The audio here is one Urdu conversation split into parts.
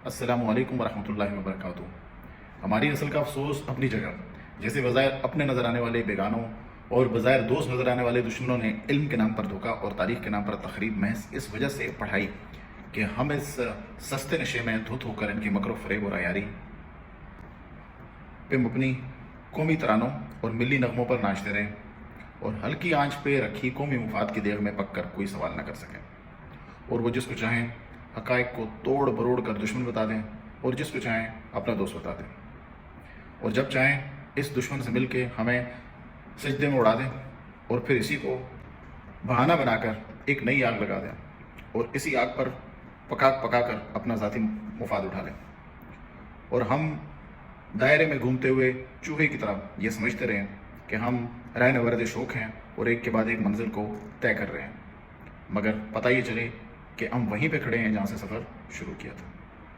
السلام علیکم ورحمۃ اللہ وبرکاتہ۔ ہماری نسل کا افسوس اپنی جگہ، جیسے بظاہر اپنے نظر آنے والے بیگانوں اور بظاہر دوست نظر آنے والے دشمنوں نے علم کے نام پر دھوکہ اور تاریخ کے نام پر تخریب محض اس وجہ سے پڑھائی کہ ہم اس سستے نشے میں دھت ہو کر ان کی مکر و فریب اور عیاری پہ مبنی قومی ترانوں اور ملی نغموں پر ناچتے رہیں اور ہلکی آنچ پہ رکھی قومی مفاد کی دیگ میں پک کر کوئی سوال نہ کر سکیں، اور وہ جس کو چاہیں حقائق کو توڑ بروڑ کر دشمن بتا دیں اور جس کو چاہیں اپنا دوست بتا دیں، اور جب چاہیں اس دشمن سے مل کے ہمیں سجدے میں اڑا دیں اور پھر اسی کو بہانہ بنا کر ایک نئی آگ لگا دیں اور اسی آگ پر پکا پکا کر اپنا ذاتی مفاد اٹھا لیں، اور ہم دائرے میں گھومتے ہوئے چوہے کی طرح یہ سمجھتے رہیں کہ ہم رائے نورد شوق ہیں اور ایک کے بعد ایک منزل کو طے کر رہے ہیں، مگر پتہ یہ چلے کہ ہم وہیں پہ کھڑے ہیں جہاں سے سفر شروع کیا تھا۔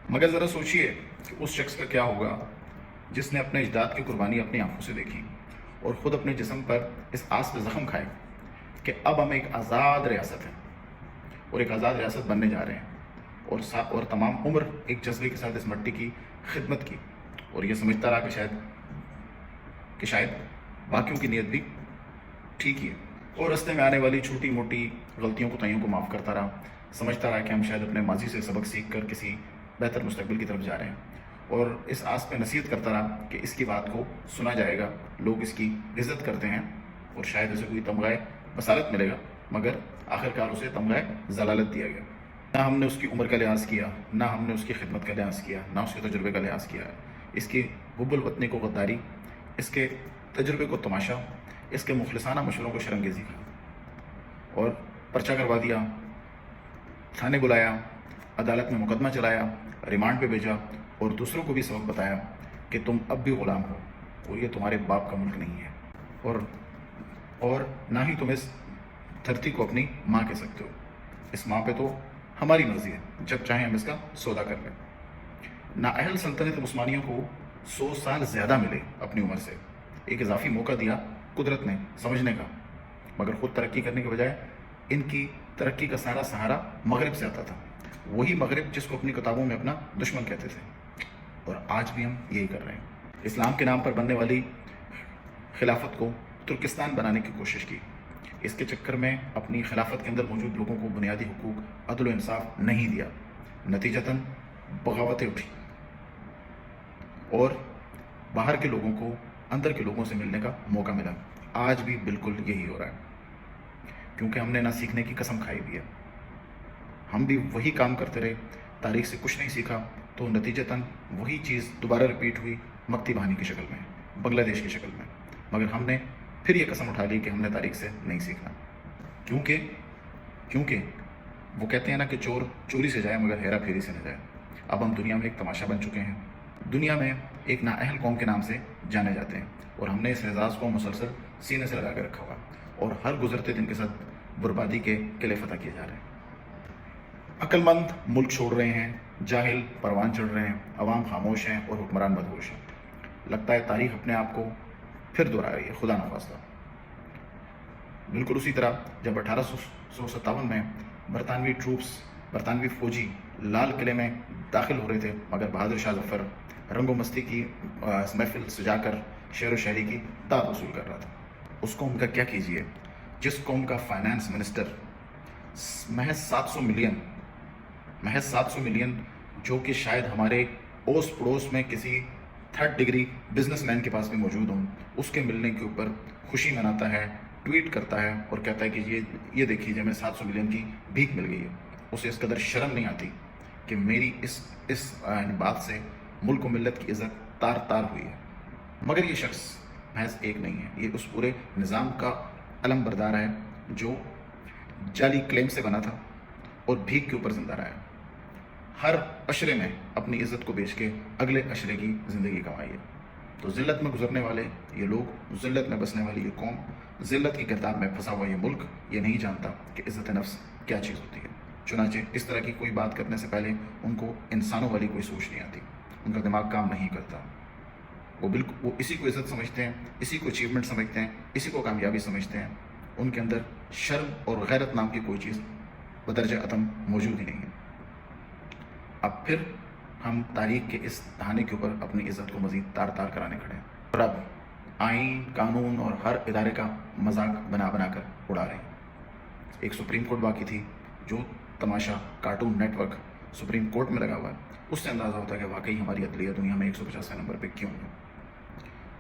مگر ذرا سوچئے کہ اس شخص کا کیا ہوگا جس نے اپنے اجداد کی قربانی اپنی آنکھوں سے دیکھی اور خود اپنے جسم پر اس آس پہ زخم کھائے کہ اب ہم ایک آزاد ریاست ہیں اور ایک آزاد ریاست بننے جا رہے ہیں، اور تمام عمر ایک جذبے کے ساتھ اس مٹی کی خدمت کی، اور یہ سمجھتا رہا کہ شاید باقیوں کی نیت بھی ٹھیک ہی ہے، اور رستے میں آنے والی چھوٹی موٹی غلطیوں کو تائیوں کو معاف کرتا رہا، سمجھتا رہا کہ ہم شاید اپنے ماضی سے سبق سیکھ کر کسی بہتر مستقبل کی طرف جا رہے ہیں، اور اس آس پہ نصیحت کرتا رہا کہ اس کی بات کو سنا جائے گا، لوگ اس کی عزت کرتے ہیں اور شاید اسے کوئی تمغہ بصارت ملے گا، مگر آخرکار اسے تمغہ ضلالت دیا گیا۔ نہ ہم نے اس کی عمر کا لحاظ کیا، نہ ہم نے اس کی خدمت کا لحاظ کیا، نہ اس کے تجربے کا لحاظ کیا، اس کی حب الوطنی کو غداری، اس کے تجربے کو تماشا، اس کے مخلصانہ مشوروں کو شرمگیزی کی، اور پرچہ کروا دیا، تھانے بلایا، عدالت میں مقدمہ چلایا، ریمانڈ پہ بھیجا، اور دوسروں کو بھی سبق بتایا کہ تم اب بھی غلام ہو اور یہ تمہارے باپ کا ملک نہیں ہے، اور نہ ہی تم اس دھرتی کو اپنی ماں کہہ سکتے ہو، اس ماں پہ تو ہماری مرضی ہے، جب چاہیں ہم اس کا سودا کر لیں۔ نااہل سلطنت عثمانیہ کو 100 سال زیادہ ملے اپنی عمر سے، ایک اضافی موقع دیا قدرت نے سمجھنے کا، مگر خود ترقی کرنے کے بجائے ان کی ترقی کا سارا سہارا مغرب سے آتا تھا، وہی مغرب جس کو اپنی کتابوں میں اپنا دشمن کہتے تھے، اور آج بھی ہم یہی کر رہے ہیں۔ اسلام کے نام پر بننے والی خلافت کو ترکستان بنانے کی کوشش کی، اس کے چکر میں اپنی خلافت کے اندر موجود لوگوں کو بنیادی حقوق، عدل و انصاف نہیں دیا، نتیجتاً بغاوتیں اٹھی اور باہر کے لوگوں کو اندر کے لوگوں سے ملنے کا موقع ملا۔ آج بھی بالکل یہی ہو رہا ہے، کیونکہ ہم نے نہ سیکھنے کی قسم کھائی بھی ہے، ہم بھی وہی کام کرتے رہے، تاریخ سے کچھ نہیں سیکھا، تو نتیجتاً وہی چیز دوبارہ رپیٹ ہوئی مکتی بہانی کی شکل میں، بنگلہ دیش کی شکل میں، مگر ہم نے پھر یہ قسم اٹھا لی کہ ہم نے تاریخ سے نہیں سیکھنا، کیونکہ وہ کہتے ہیں نا کہ چور چوری سے جائے مگر ہیرا پھیری سے نہ جائے۔ اب ہم دنیا میں ایک تماشا بن چکے ہیں، دنیا میں ایک نااہل قوم کے نام سے جانے جاتے ہیں، اور ہم نے اس اعزاز کو مسلسل سینے سے لگا کے رکھا ہوا، اور ہر گزرتے دن کے ساتھ بربادی کے قلعے فتح کیے جا رہے ہیں۔ عقل مند ملک چھوڑ رہے ہیں، جاہل پروان چڑھ رہے ہیں، عوام خاموش ہیں اور حکمران بدہوش ہیں۔ لگتا ہے تاریخ اپنے آپ کو پھر دہرا رہی ہے، خدا نخواستہ۔ بالکل اسی طرح جب 1857 میں برطانوی فوجی لال قلعے میں داخل ہو رہے تھے، مگر بہادر شاہ ظفر رنگ و مستی کی محفل سجا کر شعر و شاعری کی داد وصول کر رہا تھا۔ اس قوم کا کیا کیجیے جس قوم کا فائنانس منسٹر محض 700 ملین جو کہ شاید ہمارے اوس پڑوس میں کسی 3rd ڈگری بزنس مین کے پاس بھی موجود ہوں، اس کے ملنے کے اوپر خوشی مناتا ہے، ٹویٹ کرتا ہے اور کہتا ہے کہ یہ دیکھیے ہمیں 700 ملین کی بھیک مل گئی ہے، اسے اس قدر شرم نہیں آتی کہ میری اس بات سے ملک و ملت کی عزت تار تار ہوئی ہے۔ مگر یہ شخص محض ایک نہیں ہے، یہ اس پورے نظام کا علم بردار ہے جو جعلی کلیم سے بنا تھا اور بھیک کے اوپر زندہ رہا ہے، ہر عشرے میں اپنی عزت کو بیچ کے اگلے عشرے کی زندگی کمائی ہے۔ تو ذلت میں گزرنے والے یہ لوگ، ذلت میں بسنے والی یہ قوم، ذلت کی گرداب میں پھنسا ہوا یہ ملک یہ نہیں جانتا کہ عزت نفس کیا چیز ہوتی ہے، چنانچہ اس طرح کی کوئی بات کرنے سے پہلے ان کو انسانوں والی کوئی سوچ نہیں آتی، ان کا دماغ کام نہیں کرتا، وہ اسی کو عزت سمجھتے ہیں، اسی کو اچیومنٹ سمجھتے ہیں، اسی کو کامیابی سمجھتے ہیں، ان کے اندر شرم اور غیرت نام کی کوئی چیز بدرجہ عدم موجود ہی نہیں ہے۔ اب پھر ہم تاریخ کے اس دہانے کے اوپر اپنی عزت کو مزید تار تار کرانے کھڑے ہیں، اور اب آئین، قانون اور ہر ادارے کا مذاق بنا بنا کر اڑا رہے ہیں۔ ایک سپریم کورٹ باقی تھی، جو تماشا cartoon network supreme court میں لگا ہوا ہے، اس سے اندازہ ہوتا ہے کہ واقعی ہماری عدلیہ دنیا میں 150ویں نمبر پہ کیوں ہے۔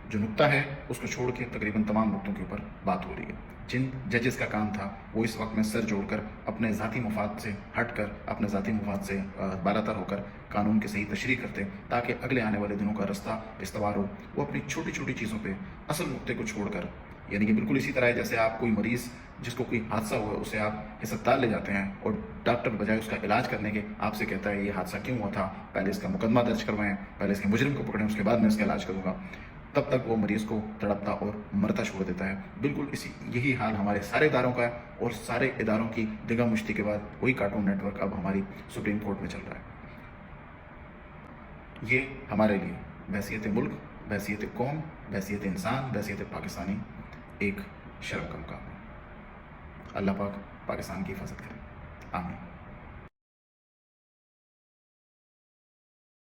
جو نقطہ ہے اس کو چھوڑ کے تقریباً تمام نقطوں کے اوپر بات ہو رہی ہے۔ جن ججز کا کام تھا وہ اس وقت میں سر جوڑ کر اپنے ذاتی مفاد سے ہٹ کر، اپنے ذاتی مفاد سے بالاتر ہو کر قانون کی صحیح تشریح کرتے تاکہ اگلے آنے والے دنوں کا رستہ استوار ہو، وہ اپنی چھوٹی چھوٹی چیزوں پہ اصل نقطے کو چھوڑ کر، یعنی کہ بالکل اسی طرح ہے جیسے آپ کوئی مریض جس کو کوئی حادثہ ہوا ہے اسے آپ ہسپتال لے جاتے ہیں اور ڈاکٹر بجائے اس کا علاج کرنے کے آپ سے کہتا ہے یہ حادثہ کیوں ہوا تھا، پہلے اس کا مقدمہ درج کروائیں، پہلے اس کے مجرم کو پکڑیں، اس کے بعد میں اس کا علاج کروں گا، تب تک وہ مریض کو تڑپتا اور مرتا چھوڑ دیتا ہے۔ بالکل یہی حال ہمارے سارے اداروں کا ہے، اور سارے اداروں کی دگا مشتی کے بعد وہی کارٹون نیٹ ورک اب ہماری سپریم کورٹ میں چل رہا ہے۔ یہ ہمارے لیے بحیثیت ملک، بحیثیت قوم، بحیثیت انسان، بحیثیت پاکستانی ایک شرم کا مقام ہے۔ اللہ پاک پاکستان کی حفاظت کرے، آمین۔